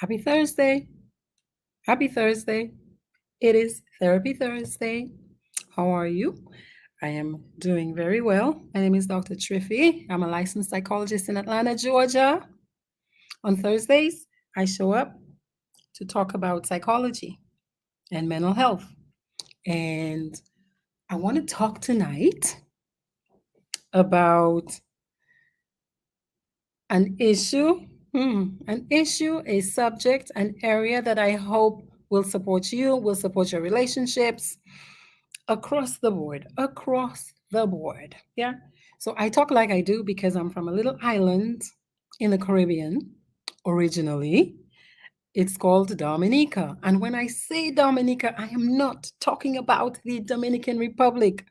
Happy Thursday. Happy Thursday. It is Therapy Thursday. How are you? I am doing very well. My name is Dr. Triffy. I'm a licensed psychologist in Atlanta, Georgia. On Thursdays, I show up to talk about psychology and mental health. And I want to talk tonight about an issue, a subject, an area that I hope will support you, will support your relationships across the board, across the board. Yeah. So I talk like I do because I'm from a little island in the Caribbean originally. It's called Dominica. And when I say Dominica, I am not talking about the Dominican Republic.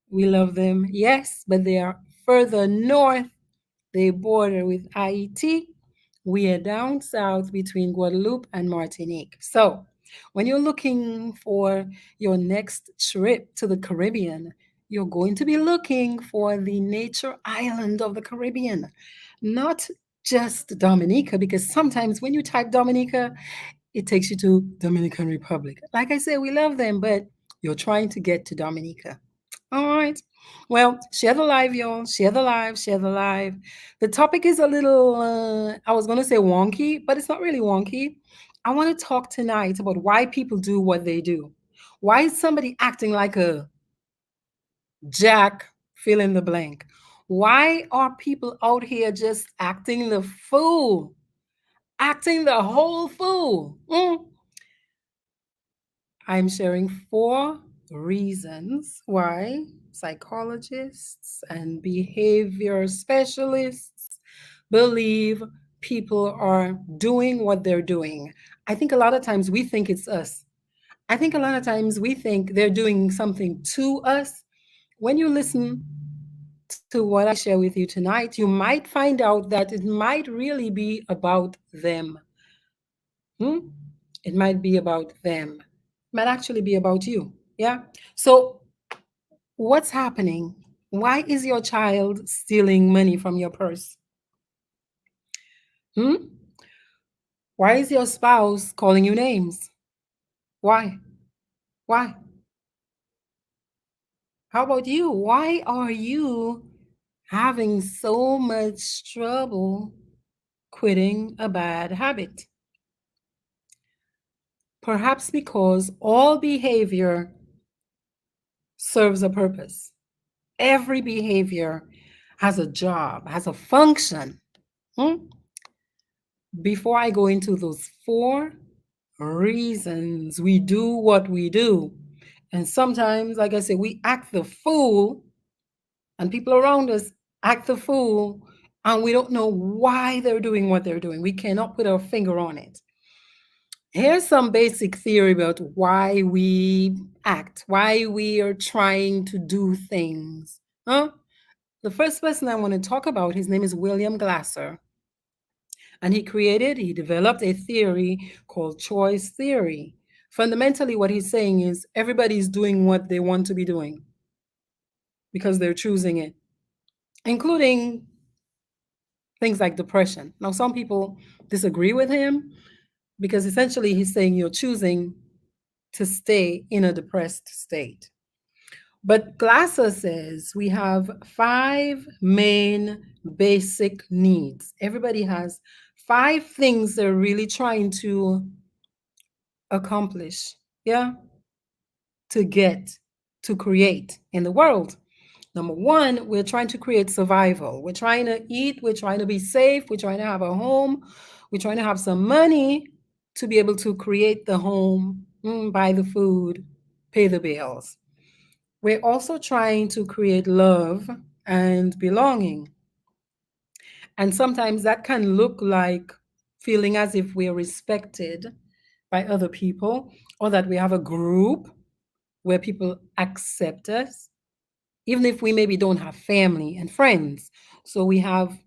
We love them, yes, but they are further north. They border with Haiti. We are down south between Guadeloupe and Martinique. So, when you're looking for your next trip to the Caribbean, you're going to be looking for the nature island of the Caribbean, not just Dominica, because sometimes when you type Dominica, it takes you to Dominican Republic. Like I said, we love them, but you're trying to get to Dominica. All right. Well, share the live, y'all. Share the live, share the live. The topic is a little, I was going to say wonky, but it's not really wonky. I want to talk tonight about why people do what they do. Why is somebody acting like a jack, fill in the blank? Why are people out here just acting the fool? Acting the whole fool? I'm sharing 4 reasons why psychologists and behavior specialists believe people are doing what they're doing. I think a lot of times we think it's us. I think a lot of times we think they're doing something to us. When you listen to what I share with you tonight, you might find out that it might really be about them. Hmm? It might be about them. It might actually be about you. Yeah. So, what's happening? Why is your child stealing money from your purse? Hmm? Why is your spouse calling you names? Why? Why? How about you? Why are you having so much trouble quitting a bad habit? Perhaps because all behavior serves a purpose. Every behavior has a job, has a function. Hmm? Before I go into those 4 reasons we do what we do, and sometimes, like I said, we act the fool, and people around us act the fool, and we don't know why they're doing what they're doing. We cannot put our finger on it. Here's some basic theory about why we act, why we are trying to do things. Huh? The first person I want to talk about, his name is William Glasser. And he developed a theory called choice theory. Fundamentally, what he's saying is everybody's doing what they want to be doing because they're choosing it, including things like depression. Now, some people disagree with him because essentially he's saying you're choosing to stay in a depressed state. But Glasser says we have 5 main basic needs. Everybody has 5 things they're really trying to accomplish, yeah, to get, to create in the world. Number one, we're trying to create survival. We're trying to eat, we're trying to be safe, we're trying to have a home, we're trying to have some money to be able to create the home, buy the food, pay the bills. We're also trying to create love and belonging. And sometimes that can look like feeling as if we're respected by other people or that we have a group where people accept us, even if we maybe don't have family and friends. So we have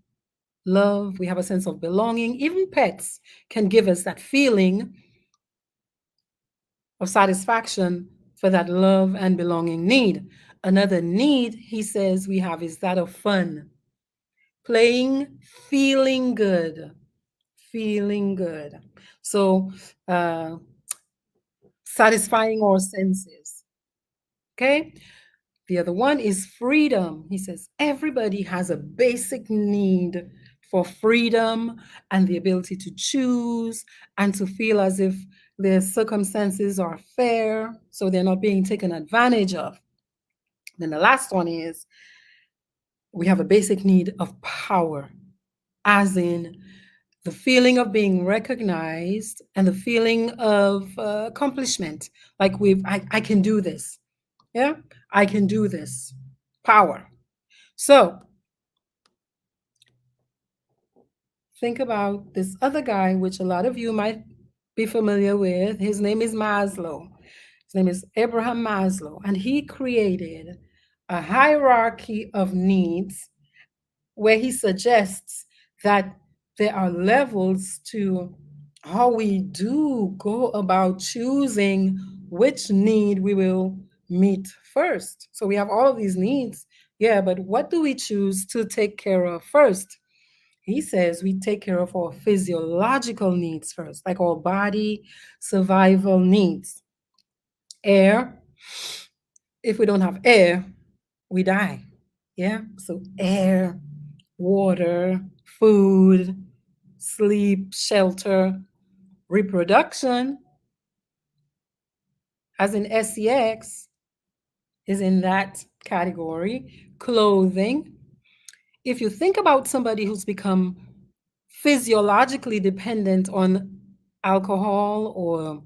love, we have a sense of belonging. Even pets can give us that feeling of satisfaction for that love and belonging need. Another need, he says, we have is that of fun, playing, feeling good, feeling good. So, uh, satisfying our senses. Okay. The other one is freedom. He says everybody has a basic need for freedom and the ability to choose and to feel as if their circumstances are fair, so they're not being taken advantage of. Then the last one is we have a basic need of power, as in the feeling of being recognized and the feeling of accomplishment. Like I can do this. Yeah, I can do this. Power. So think about this other guy, which a lot of you might be familiar with. His name is Maslow. His name is Abraham Maslow, and he created a hierarchy of needs where he suggests that there are levels to how we do go about choosing which need we will meet first. So we have all of these needs, yeah, but what do we choose to take care of first? He says we take care of our physiological needs first, like our body survival needs. Air, if we don't have air, we die. Yeah, so air, water, food, sleep, shelter, reproduction, as in SEX, is in that category, clothing. If you think about somebody who's become physiologically dependent on alcohol or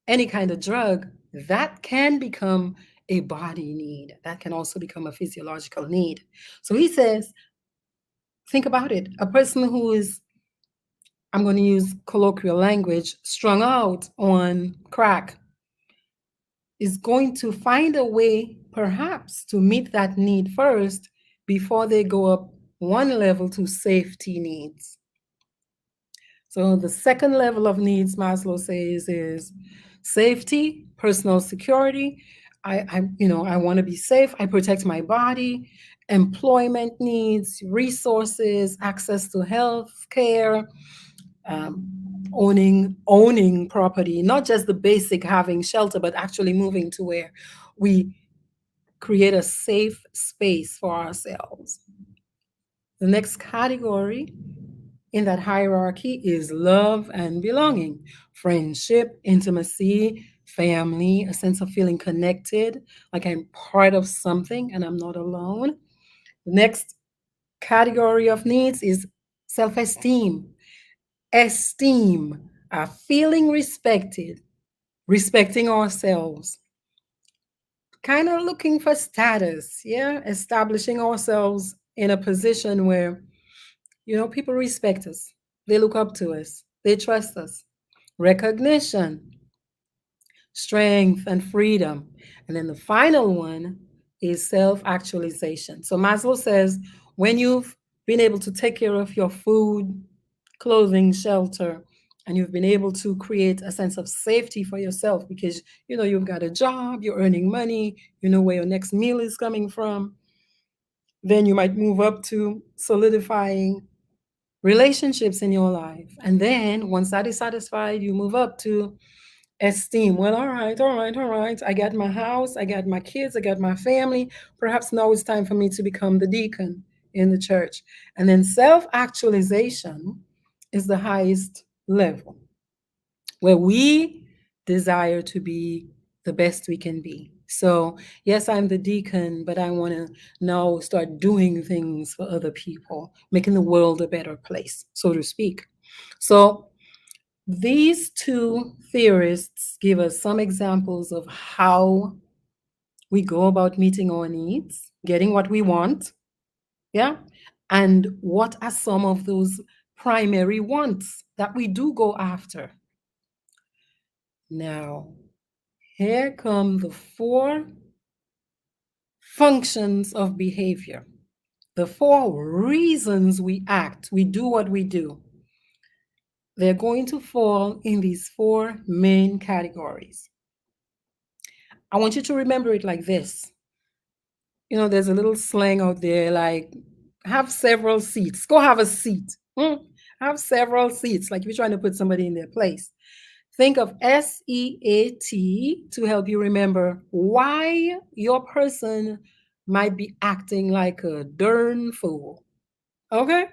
any kind of drug, that can become a body need. That can also become a physiological need. So he says, think about it. A person who is, I'm going to use colloquial language, strung out on crack is going to find a way, perhaps, to meet that need first before they go up one level to safety needs. So the second level of needs, Maslow says, is safety, personal security. I want to be safe. I protect my body. Employment needs, resources, access to health care, um, owning property, not just the basic having shelter, but actually moving to where we create a safe space for ourselves. The next category in that hierarchy is love and belonging, friendship, intimacy, family, a sense of feeling connected, like I'm part of something and I'm not alone. The next category of needs is self esteem, feeling respected, respecting ourselves, kind of looking for status, yeah, establishing ourselves in a position where, people respect us, they look up to us, they trust us. Recognition, strength, and freedom. And then the final one is self actualization. So Maslow says when you've been able to take care of your food, clothing, shelter, and you've been able to create a sense of safety for yourself because you've got a job, you're earning money, you know where your next meal is coming from, then you might move up to solidifying relationships in your life. And then once that is satisfied, you move up to esteem. Well, all right, all right, all right. I got my house, I got my kids, I got my family. Perhaps now it's time for me to become the deacon in the church. And then self actualization is the highest level where we desire to be the best we can be. So, yes, I'm the deacon, but I want to now start doing things for other people, making the world a better place, so to speak. So, these two theorists give us some examples of how we go about meeting our needs, getting what we want, yeah, and what are some of those primary wants that we do go after. Now, here come the four functions of behavior, the four reasons we act, we do what we do. They're going to fall in these four main categories. I want you to remember it like this. There's a little slang out there like, have several seats, go have a seat. Have several seats, like you're trying to put somebody in their place. Think of SEAT to help you remember why your person might be acting like a darn fool. Okay?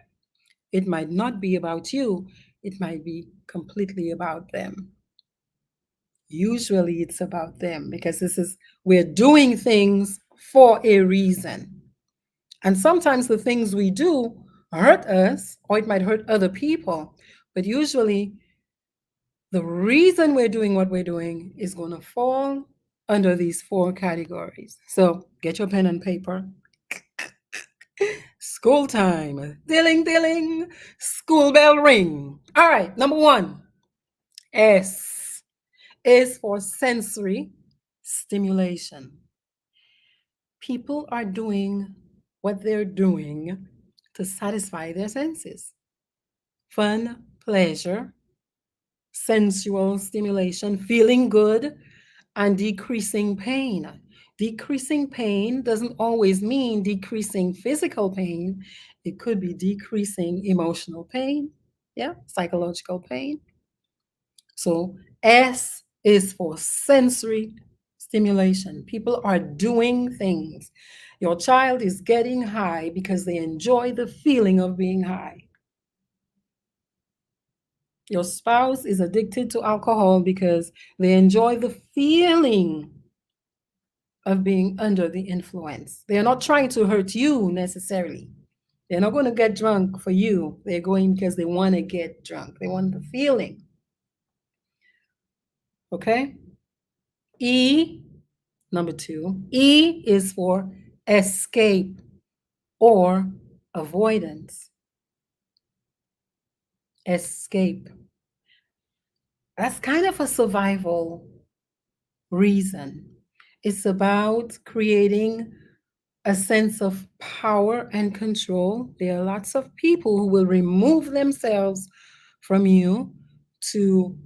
It might not be about you, it might be completely about them. Usually it's about them because we're doing things for a reason. And sometimes the things we do hurt us or it might hurt other people. But usually the reason we're doing what we're doing is going to fall under these four categories. So get your pen and paper. School time. Dilling, dilling. School bell ring. All right, number one, S is for sensory stimulation. People are doing what they're doing to satisfy their senses. Fun, pleasure, sensual stimulation, feeling good, and decreasing pain. Decreasing pain doesn't always mean decreasing physical pain, it could be decreasing emotional pain, yeah, psychological pain. So, S is for sensory stimulation. People are doing things. Your child is getting high because they enjoy the feeling of being high. Your spouse is addicted to alcohol because they enjoy the feeling of being under the influence. They're not trying to hurt you necessarily. They're not going to get drunk for you. They're going because they want to get drunk. They want the feeling. Okay? E, number two, E is for escape or avoidance. Escape. That's kind of a survival reason. It's about creating a sense of power and control. There are lots of people who will remove themselves from you to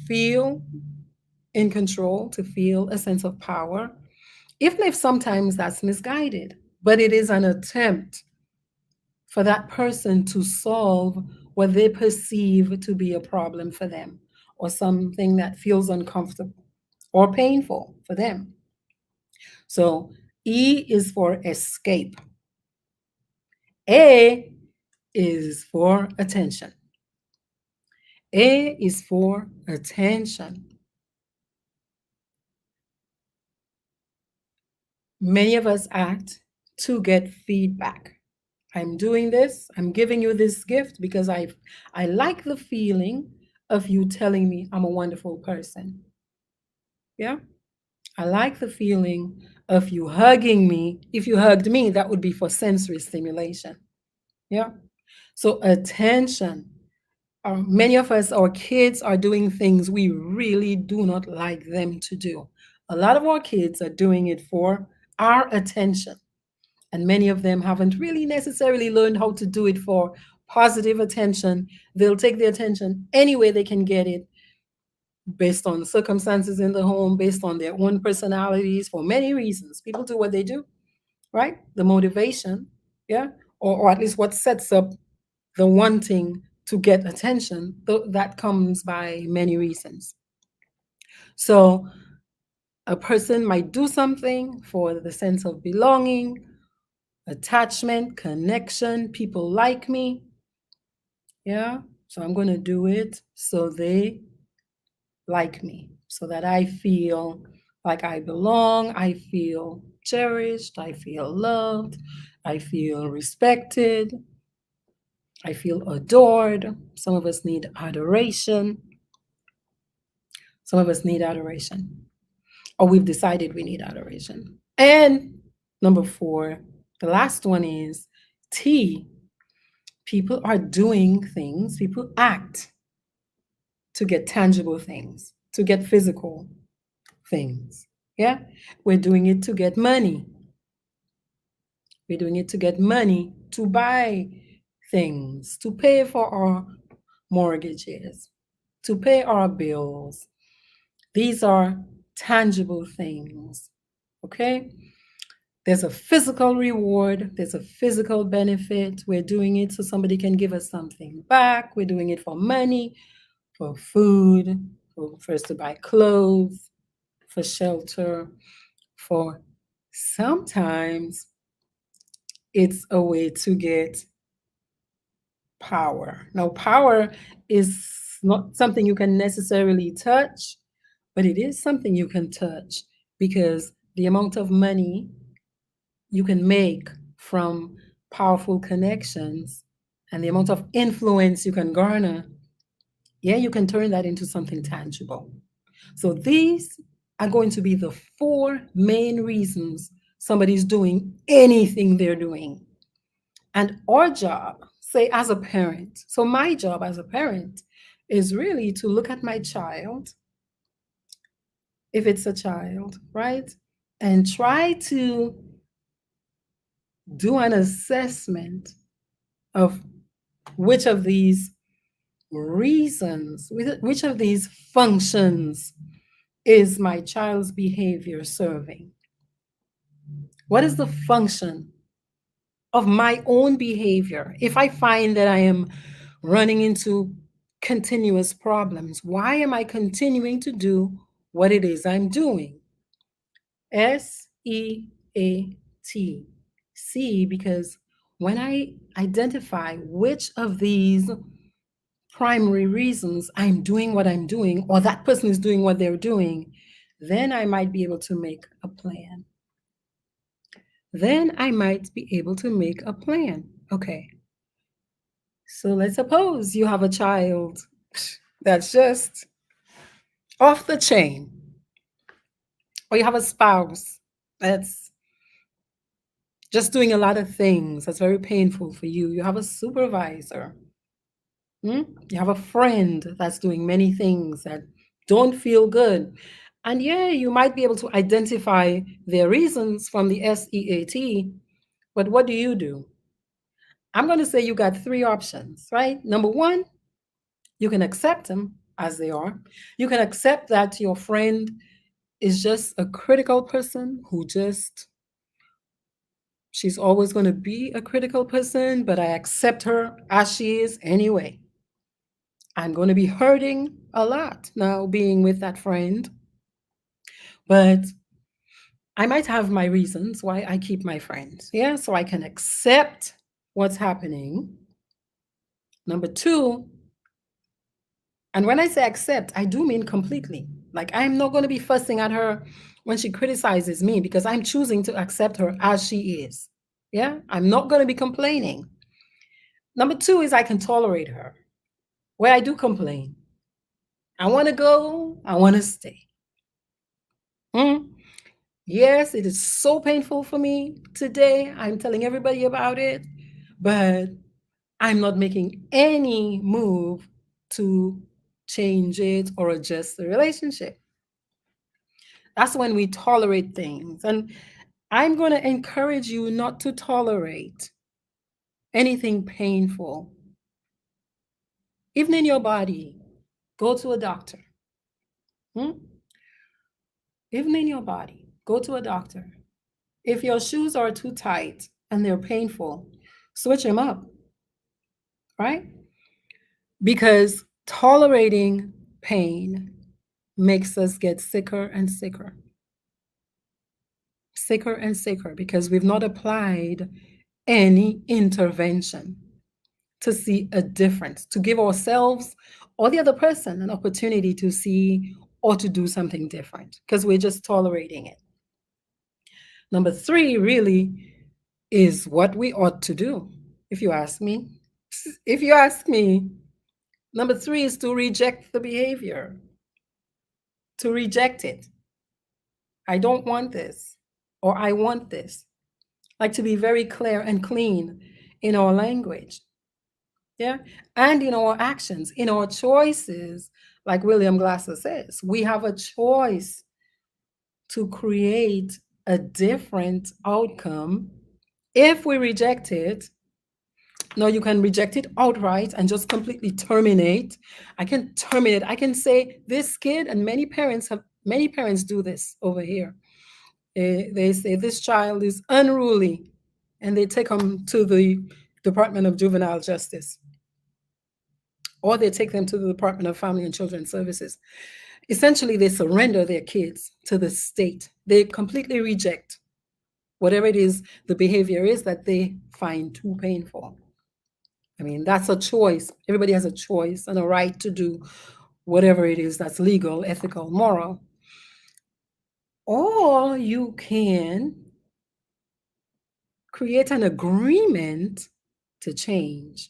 feel in control, to feel a sense of power, even if sometimes that's misguided. But it is an attempt for that person to solve what they perceive to be a problem for them or something that feels uncomfortable or painful for them. So E is for escape. A is for attention. A is for attention. Many of us act to get feedback. I'm doing this, I'm giving you this gift because I like the feeling of you telling me I'm a wonderful person. Yeah? I like the feeling of you hugging me. If you hugged me, that would be for sensory stimulation. Yeah? So attention. Many of us, our kids are doing things we really do not like them to do. A lot of our kids are doing it for our attention. And many of them haven't really necessarily learned how to do it for positive attention. They'll take the attention any way they can get it based on circumstances in the home, based on their own personalities, for many reasons. People do what they do, right? The motivation, yeah, or at least what sets up the wanting to get attention, that comes by many reasons. So a person might do something for the sense of belonging, attachment, connection, people like me. Yeah. So I'm going to do it so they like me, so that I feel like I belong, I feel cherished, I feel loved, I feel respected, I feel adored. Some of us need adoration. Some of us need adoration, or we've decided we need adoration. And number four, the last one is T. People are doing things, people act to get tangible things, to get physical things. Yeah? We're doing it to get money. We're doing it to get money to buy things, to pay for our mortgages, to pay our bills. These are tangible things. Okay? There's a physical reward, there's a physical benefit. We're doing it so somebody can give us something back. We're doing it for money, for food, for us to buy clothes, for shelter, for sometimes it's a way to get power. Now, power is not something you can necessarily touch, but it is something you can touch because the amount of money you can make from powerful connections and the amount of influence you can garner, yeah, you can turn that into something tangible. So these are going to be the four main reasons somebody's doing anything they're doing. And our job, say as a parent, so my job as a parent is really to look at my child, if it's a child, right? And try to do an assessment of which of these reasons, which of these functions is my child's behavior serving? What is the function of my own behavior? If I find that I am running into continuous problems, why am I continuing to do what it is I'm doing? SEAT. See, because when I identify which of these primary reasons I'm doing what I'm doing, or that person is doing what they're doing, then I might be able to make a plan. Then I might be able to make a plan. Okay. So let's suppose you have a child that's just off the chain, or you have a spouse that's just doing a lot of things that's very painful for you. You have a supervisor. You have a friend that's doing many things that don't feel good. And yeah, you might be able to identify their reasons from the SEAT, but what do? I'm going to say you got three options, right? Number one, you can accept them as they are. You can accept that your friend is just a critical person who just, she's always going to be a critical person, but I accept her as she is anyway. I'm going to be hurting a lot now being with that friend, but I might have my reasons why I keep my friends. Yeah, so I can accept what's happening. Number two, and when I say accept, I do mean completely. Like, I'm not going to be fussing at her when she criticizes me because I'm choosing to accept her as she is. Yeah, I'm not going to be complaining. Number two is I can tolerate her where I do complain. I want to go, I want to stay. Mm. Yes, it is so painful for me today. I'm telling everybody about it, but I'm not making any move to change it or adjust the relationship. That's when we tolerate things. And I'm going to encourage you not to tolerate anything painful. Even in your body, go to a doctor. Hmm? Even in your body, go to a doctor. If your shoes are too tight and they're painful, switch them up, right? Because tolerating pain makes us get sicker and sicker, sicker and sicker, because we've not applied any intervention to see a difference, to give ourselves or the other person an opportunity to see or to do something different, because we're just tolerating it. Number three really is what we ought to do, if you ask me. If you ask me, number three is to reject the behavior, to reject it. I don't want this, or I want this. Like, to be very clear and clean in our language, yeah, and in our actions, in our choices. Like William Glasser says, we have a choice to create a different outcome. If we reject it, no, you can reject it outright and just completely terminate. I can terminate. I can say this kid, and many parents do this over here. They say this child is unruly, and they take them to the Department of Juvenile Justice, or they take them to the Department of Family and Children Services. Essentially, they surrender their kids to the state. They completely reject whatever it is the behavior is that they find too painful. I mean, that's a choice. Everybody has a choice and a right to do whatever it is that's legal, ethical, moral. Or you can create an agreement to change,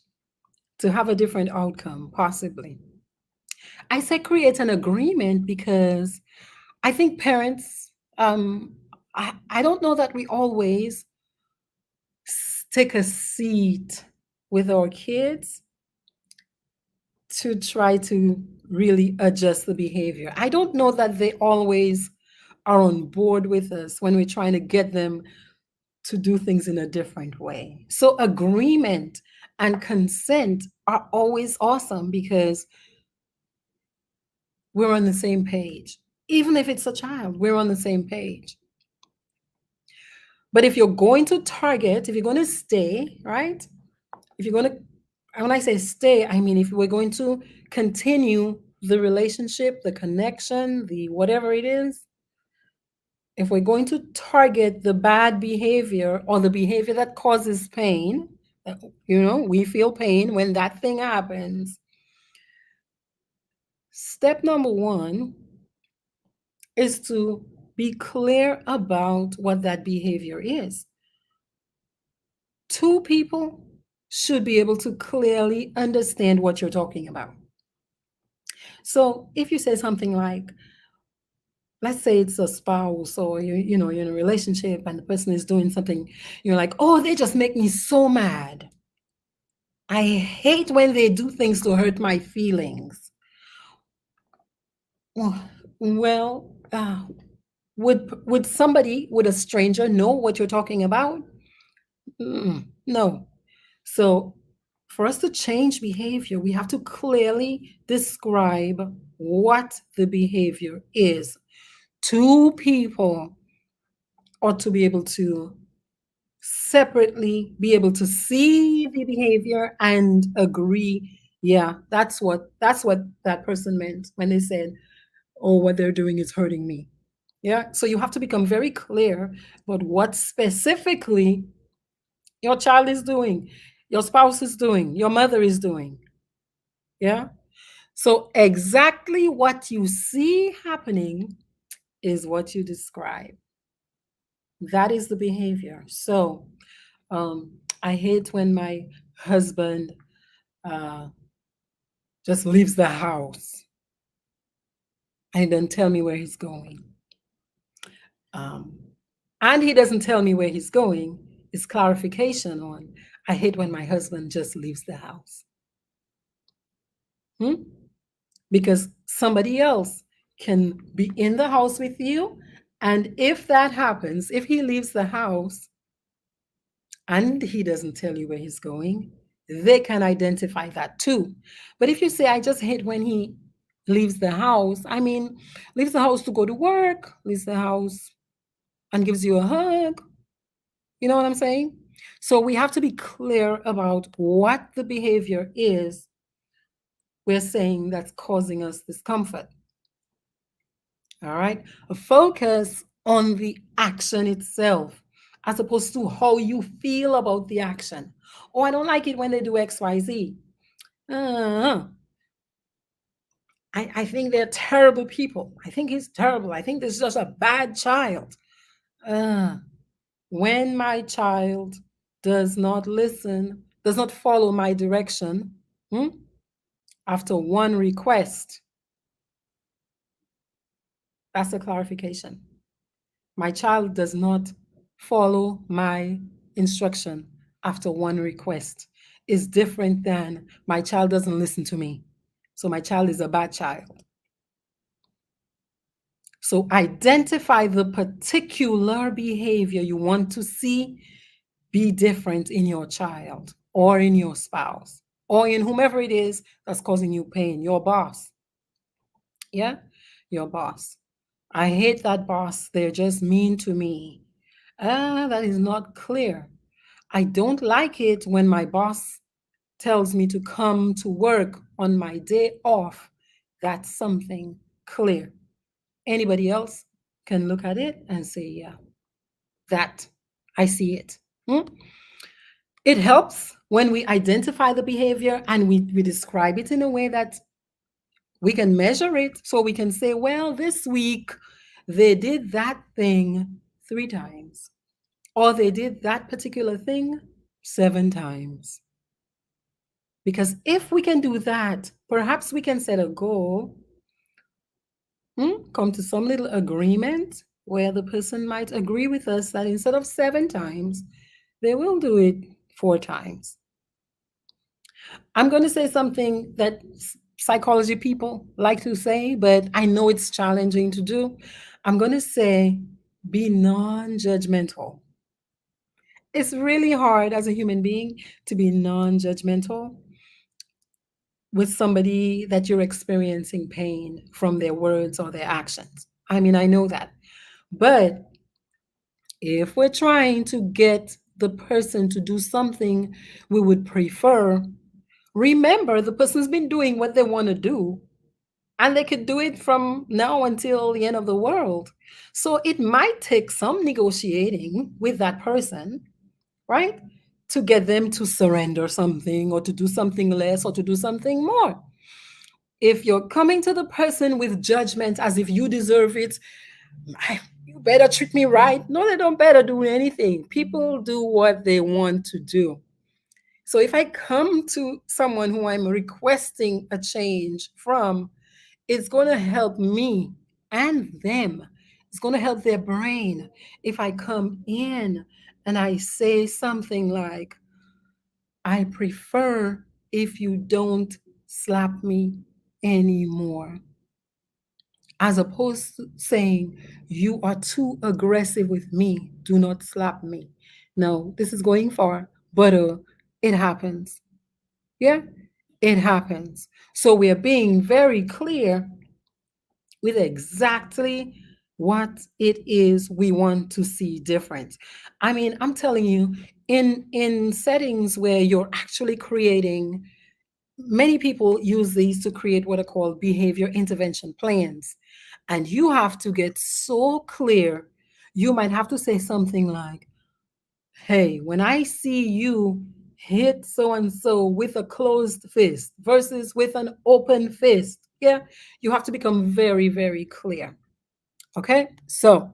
to have a different outcome, possibly. I say create an agreement because I think parents, I don't know that we always take a seat with our kids to try to really adjust the behavior. I don't know that they always are on board with us when we're trying to get them to do things in a different way. So, agreement and consent are always awesome because we're on the same page. Even if it's a child, we're on the same page. But if you're going to target, if you're going to stay, right? If you're going to, when I say stay, I mean if we're going to continue the relationship, the connection, the whatever it is, if we're going to target the bad behavior or the behavior that causes pain, we feel pain when that thing happens. Step number one is to be clear about what that behavior is. Two people should be able to clearly understand what you're talking about. So if you say something like, let's say it's a spouse or you're in a relationship and the person is doing something, you're like, oh, they just make me so mad. I hate when they do things to hurt my feelings. Well, would a stranger know what you're talking about? No. So for us to change behavior, we have to clearly describe what the behavior is. Two people ought to be able to separately be able to see the behavior and agree, yeah, that's what that person meant when they said, oh, what they're doing is hurting me. Yeah, so you have to become very clear about what specifically your child is doing, your spouse is doing, your mother is doing. Yeah, so exactly what you see happening is what you describe. That is the behavior. So I hate when my husband uh, just leaves the house and doesn't tell me where he's going. And he doesn't tell me where he's going. It's clarification on, I hate when my husband just leaves the house. Because somebody else can be in the house with you. And if that happens, if he leaves the house and he doesn't tell you where he's going, they can identify that too. But if you say, I just hate when he leaves the house, I mean, leaves the house to go to work, leaves the house and gives you a hug. You know what I'm saying? So we have to be clear about what the behavior is we're saying that's causing us discomfort. All right? A focus on the action itself as opposed to how you feel about the action. Oh, I don't like it when they do XYZ. I think they're terrible people. I think he's terrible. I think this is just a bad child. When my child does not listen, does not follow my direction, after one request, that's a clarification. My child does not follow my instruction after one request is different than my child doesn't listen to me. So my child is a bad child. So identify the particular behavior you want to see be different in your child or in your spouse or in whomever it is that's causing you pain, your boss. Yeah, your boss. I hate that boss. They're just mean to me. Ah, that is not clear. I don't like it when my boss tells me to come to work on my day off. That's something clear. Anybody else can look at it and say, yeah, that I see it. Hmm? It helps when we identify the behavior and we describe it in a way that we can measure it, so we can say, well, this week they did that thing 3 times, or they did that particular thing 7 times. Because if we can do that, perhaps we can set a goal, come to some little agreement where the person might agree with us that instead of 7 times, they will do it 4 times. I'm going to say something that psychology people like to say, but I know it's challenging to do. I'm going to say be non judgmental. It's really hard as a human being to be non judgmental with somebody that you're experiencing pain from their words or their actions. I mean, I know that. But if we're trying to get the person to do something we would prefer, remember the person's been doing what they want to do, and they could do it from now until the end of the world. So it might take some negotiating with that person, right? To get them to surrender something or to do something less or to do something more. If you're coming to the person with judgment as if you deserve it, you better treat me right. No, they don't better do anything. People do what they want to do. So if I come to someone who I'm requesting a change from, it's going to help me and them. It's going to help their brain if I come in and I say something like, I prefer if you don't slap me anymore, as opposed to saying, you are too aggressive with me, do not slap me. No, this is going far, but it happens. Yeah, it happens. So we're being very clear with exactly what it is we want to see different. I mean, I'm telling you, in settings where you're actually creating, many people use these to create what are called behavior intervention plans. And you have to get so clear. You might have to say something like, hey, when I see you hit so and so with a closed fist versus with an open fist, yeah, you have to become very, very clear. Okay. So,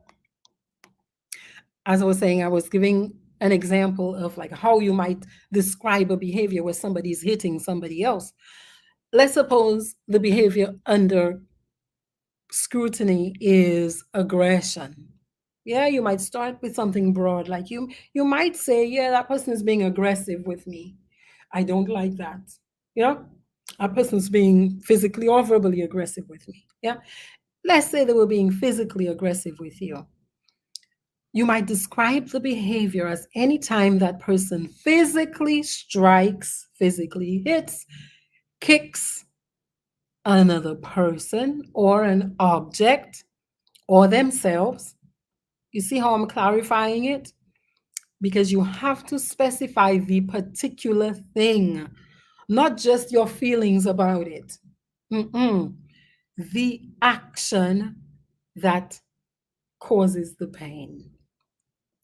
as I was saying, I was giving an example of like how you might describe a behavior where somebody's hitting somebody else. Let's suppose the behavior under scrutiny is aggression. Yeah, you might start with something broad, like you might say, yeah, that person is being aggressive with me. I don't like that. Yeah, a person's being physically or verbally aggressive with me. Yeah, let's say they were being physically aggressive with you. You might describe the behavior as any time that person physically strikes, physically hits, kicks another person or an object or themselves. You see how I'm clarifying it? Because you have to specify the particular thing, not just your feelings about it. Mm-mm. The action that causes the pain.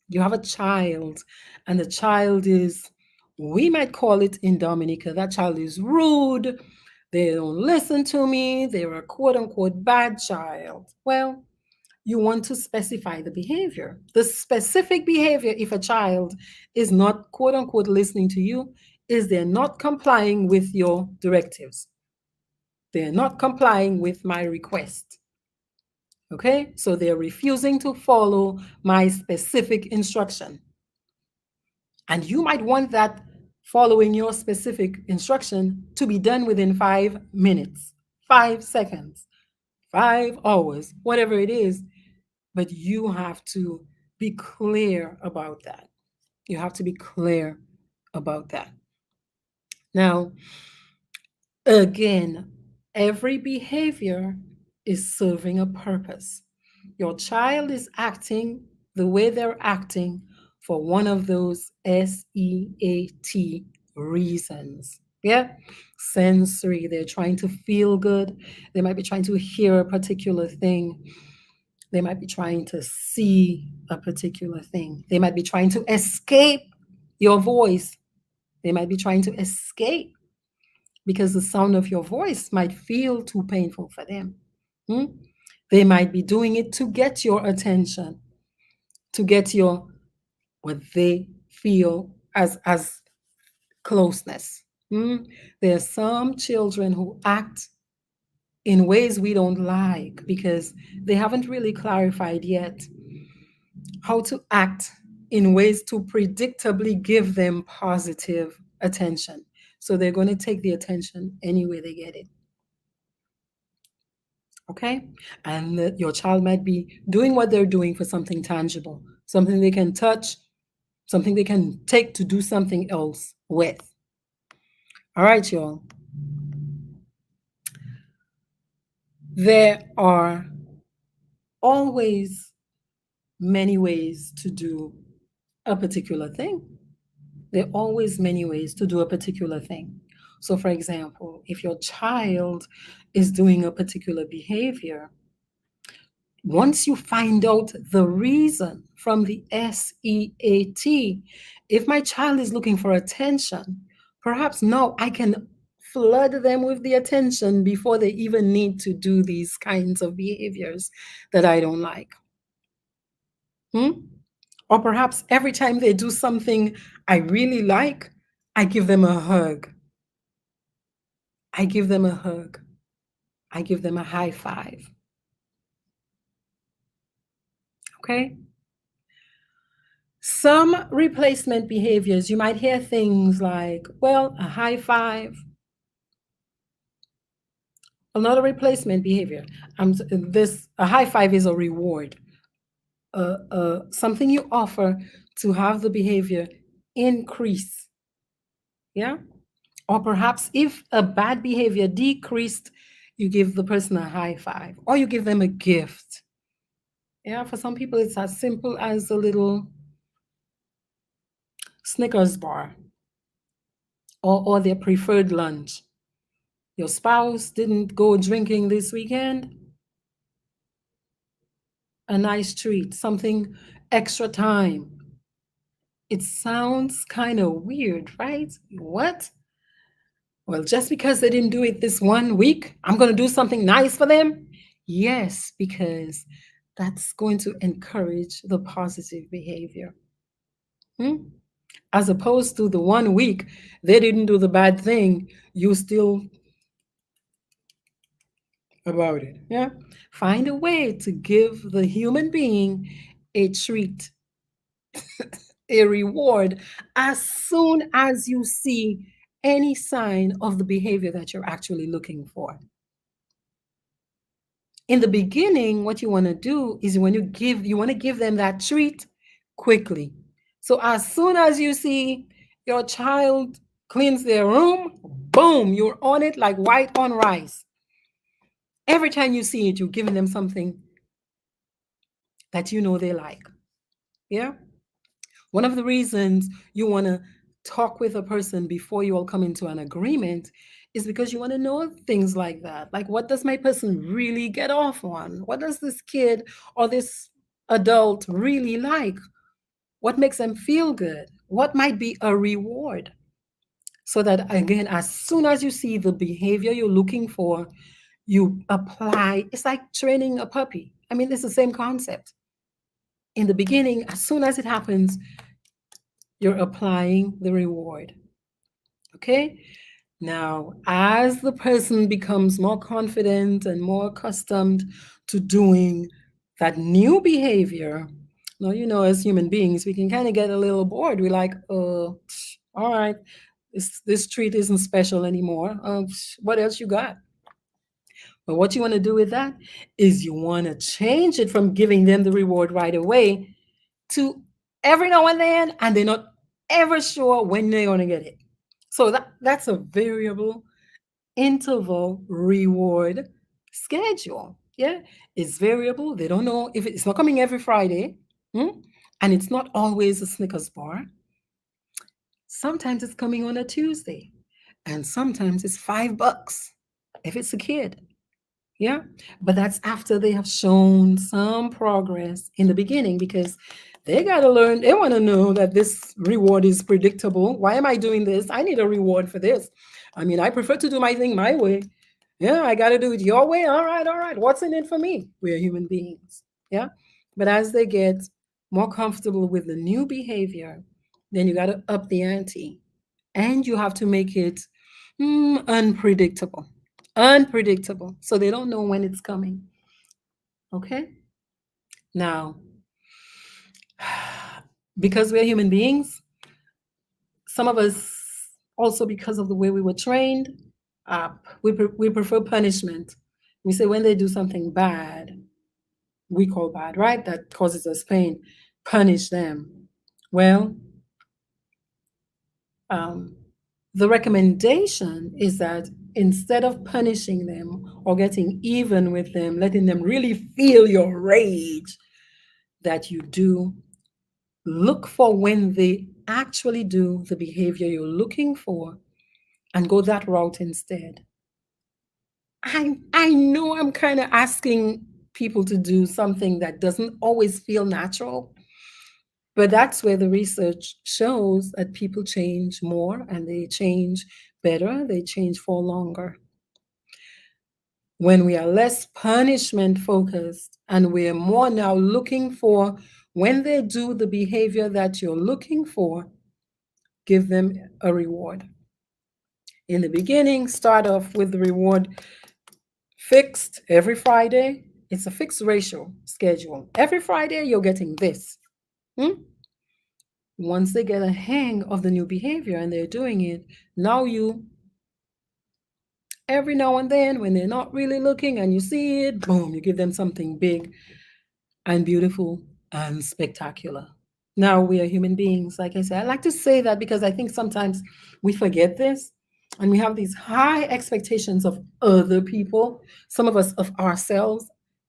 You have a child, and the child is, we might call it in Dominica, that child is rude. They don't listen to me. They're a quote unquote bad child. Well, you want to specify the behavior, the specific behavior. If a child is not quote unquote listening to you, is they're not complying with your directives. They're not complying with my request. Okay, so they're refusing to follow my specific instruction. And you might want that following your specific instruction to be done within 5 minutes, 5 seconds, 5 hours, whatever it is. But you have to be clear about that. You have to be clear about that. Now, again, every behavior is serving a purpose. Your child is acting the way they're acting for one of those SEAT reasons. Yeah. Sensory, they're trying to feel good. They might be trying to hear a particular thing. They might be trying to see a particular thing. They might be trying to escape your voice. They might be trying to escape because the sound of your voice might feel too painful for them. Hmm? They might be doing it to get your attention, to get your what they feel as closeness. Hmm? There are some children who act in ways we don't like because they haven't really clarified yet how to act in ways to predictably give them positive attention. So they're going to take the attention any way they get it. Okay? And your child might be doing what they're doing for something tangible, something they can touch, something they can take to do something else with. All right, y'all. There are always many ways to do a particular thing. There are always many ways to do a particular thing. So, for example, if your child is doing a particular behavior, once you find out the reason from the SEAT, if my child is looking for attention, perhaps now I can flood them with the attention before they even need to do these kinds of behaviors that I don't like. Hmm? Or perhaps every time they do something I really like, I give them a hug. I give them a hug. I give them a high five. Okay? Some replacement behaviors, you might hear things like, well, a high five. Another replacement behavior. A high five is a reward, something you offer to have the behavior increase. Yeah. Or perhaps if a bad behavior decreased, you give the person a high five or you give them a gift. Yeah. For some people, it's as simple as a little Snickers bar or their preferred lunch. Your spouse didn't go drinking this weekend, a nice treat, something extra time. It sounds kind of weird, right? What? Well, just because they didn't do it this one week, I'm going to do something nice for them? Yes, because that's going to encourage the positive behavior. Hmm? As opposed to the one week they didn't do the bad thing, you still about it. Yeah. Find a way to give the human being a treat, a reward, as soon as you see any sign of the behavior that you're actually looking for. In the beginning, what you want to do is you want to give them that treat quickly. So as soon as you see your child cleans their room, boom, you're on it like white on rice. Every time you see it, you're giving them something that you know they like. Yeah. One of the reasons you want to talk with a person before you all come into an agreement is because you want to know things like that. Like, what does my person really get off on? What does this kid or this adult really like? What makes them feel good? What might be a reward? So that, again, as soon as you see the behavior you're looking for, you apply. It's like training a puppy. I mean, it's the same concept. In the beginning, as soon as it happens, you're applying the reward. Okay? Now, as the person becomes more confident and more accustomed to doing that new behavior, now, as human beings, we can kind of get a little bored. We're like, all right, this treat isn't special anymore. What else you got? But what you want to do with that is you want to change it from giving them the reward right away to every now and they're not ever sure when they're going to get it. So that's a variable interval reward schedule. Yeah, it's variable. They don't know if it's not coming every Friday, hmm? And it's not always a Snickers bar. Sometimes it's coming on a Tuesday, and sometimes it's $5 if it's a kid. Yeah. But that's after they have shown some progress in the beginning because they got to learn. They want to know that this reward is predictable. Why am I doing this? I need a reward for this. I mean, I prefer to do my thing my way. Yeah, I got to do it your way. All right, all right. What's in it for me? We're human beings. Yeah. But as they get more comfortable with the new behavior, then you got to up the ante and you have to make it unpredictable. Unpredictable. So they don't know when it's coming. Okay. Now, because we're human beings, some of us also because of the way we were trained, uh, we prefer punishment. We say when they do something bad, we call bad, right? That causes us pain, punish them. Well, um, the recommendation is that instead of punishing them or getting even with them, letting them really feel your rage, that you do look for when they actually do the behavior you're looking for and go that route instead. I know I'm kind of asking people to do something that doesn't always feel natural, but that's where the research shows that people change more and they change better, they change for longer. When we are less punishment focused and we're more now looking for when they do the behavior that you're looking for, give them a reward. In the beginning, start off with the reward fixed every Friday. It's a fixed ratio schedule. Every Friday, you're getting this. Hmm? Once they get a hang of the new behavior and they're doing it, now you, every now and then, when they're not really looking and you see it, boom, you give them something big and beautiful and spectacular. Now we are human beings. Like I said, I like to say that because I think sometimes we forget this and we have these high expectations of other people, some of us of ourselves.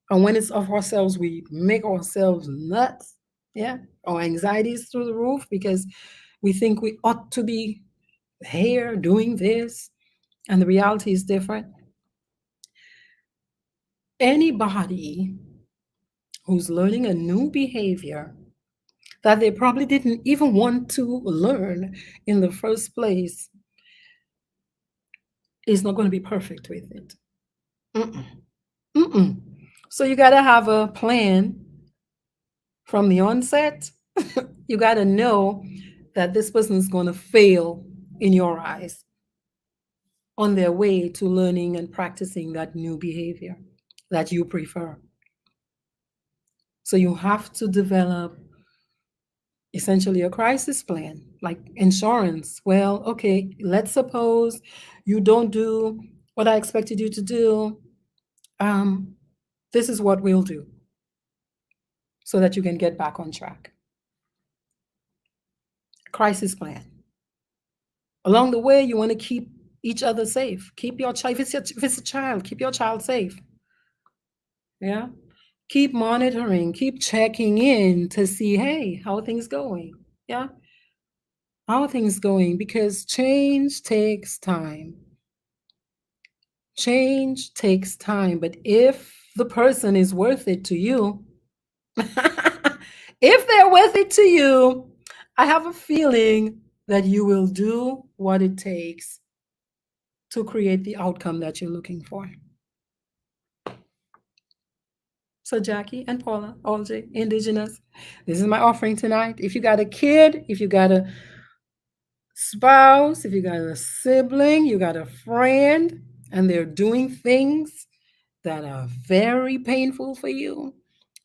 And when it's of ourselves, we make ourselves nuts. Yeah. Our anxiety is through the roof because we think we ought to be here doing this. And the reality is different. Anybody who's learning a new behavior that they probably didn't even want to learn in the first place is not going to be perfect with it. Mm-mm. Mm-mm. So you got to have a plan from the onset. You got to know that this person is going to fail in your eyes on their way to learning and practicing that new behavior that you prefer. So you have to develop essentially a crisis plan, like insurance. Well, okay, let's suppose you don't do what I expected you to do. Um, this is what we'll do so that you can get back on track. Crisis plan. Along the way, you want to keep each other safe. Keep your child, if it's a child, keep your child safe. Yeah. Keep monitoring, keep checking in to see, hey, how are things going? Yeah. How are things going? Because change takes time. Change takes time, but if the person is worth it to you, if they're worth it to you, I have a feeling that you will do what it takes to create the outcome that you're looking for. So, Jackie and Paula, OJ, Indigenous, this is my offering tonight. If you got a kid, if you got a spouse, if you got a sibling, you got a friend, and they're doing things that are very painful for you,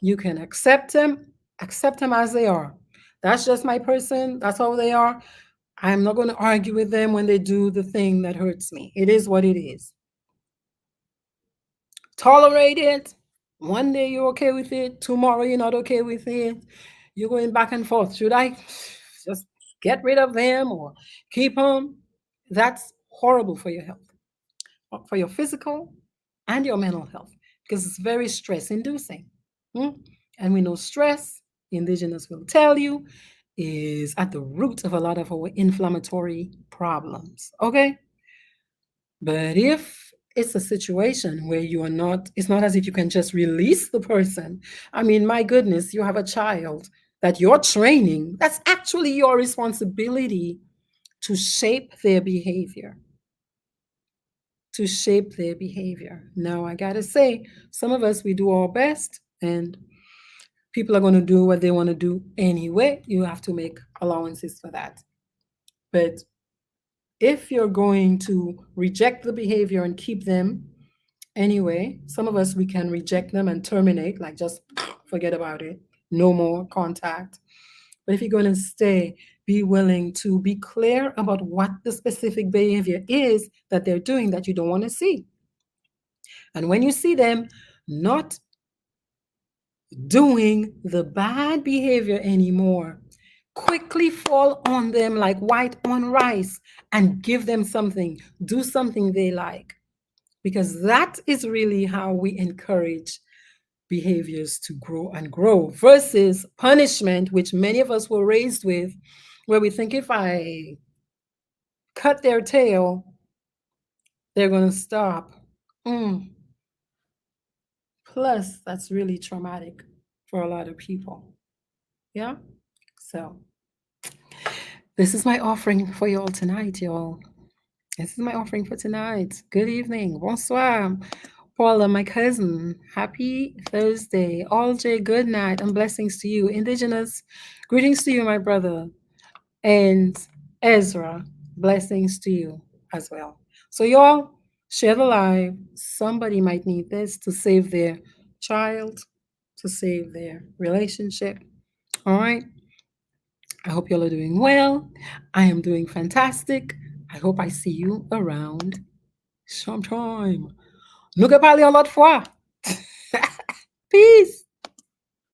you can accept them as they are. That's just my person. That's how they are. I'm not going to argue with them when they do the thing that hurts me. It is what it is. Tolerate it. One day you're okay with it. Tomorrow you're not okay with it. You're going back and forth. Should I just get rid of them or keep them? That's horrible for your health, for your physical and your mental health. because it's very stress inducing. Hmm? And we know stress, indigenous will tell you, is at the root of a lot of our inflammatory problems. Okay? But if it's a situation where you are not, it's not as if you can just release the person. I mean, my goodness, you have a child that you're training. That's actually your responsibility to shape their behavior. To shape their behavior. Now, I gotta say, some of us, we do our best, and people are going to do what they want to do anyway. You have to make allowances for that. But if you're going to reject the behavior and keep them anyway, some of us, we can reject them and terminate, like just forget about it, no more contact. But if you're going to stay, be willing to be clear about what the specific behavior is that they're doing that you don't want to see. And when you see them not doing the bad behavior anymore, quickly fall on them like white on rice and give them something, do something they like, because that is really how we encourage behaviors to grow and grow versus punishment, which many of us were raised with, where we think if I cut their tail, they're going to stop. Mm. Plus, that's really traumatic for a lot of people. Yeah. So, this is my offering for y'all tonight, y'all. This is my offering for tonight. Good evening. Bonsoir. Paula, my cousin, happy Thursday. All J, good night and blessings to you. Indigenous, greetings to you, my brother. And Ezra, blessings to you as well. So, y'all, share the live. Somebody might need this to save their child, to save their relationship. All right. I hope y'all are doing well. I am doing fantastic. I hope I see you around sometime. Nous que parler en l'autre fois.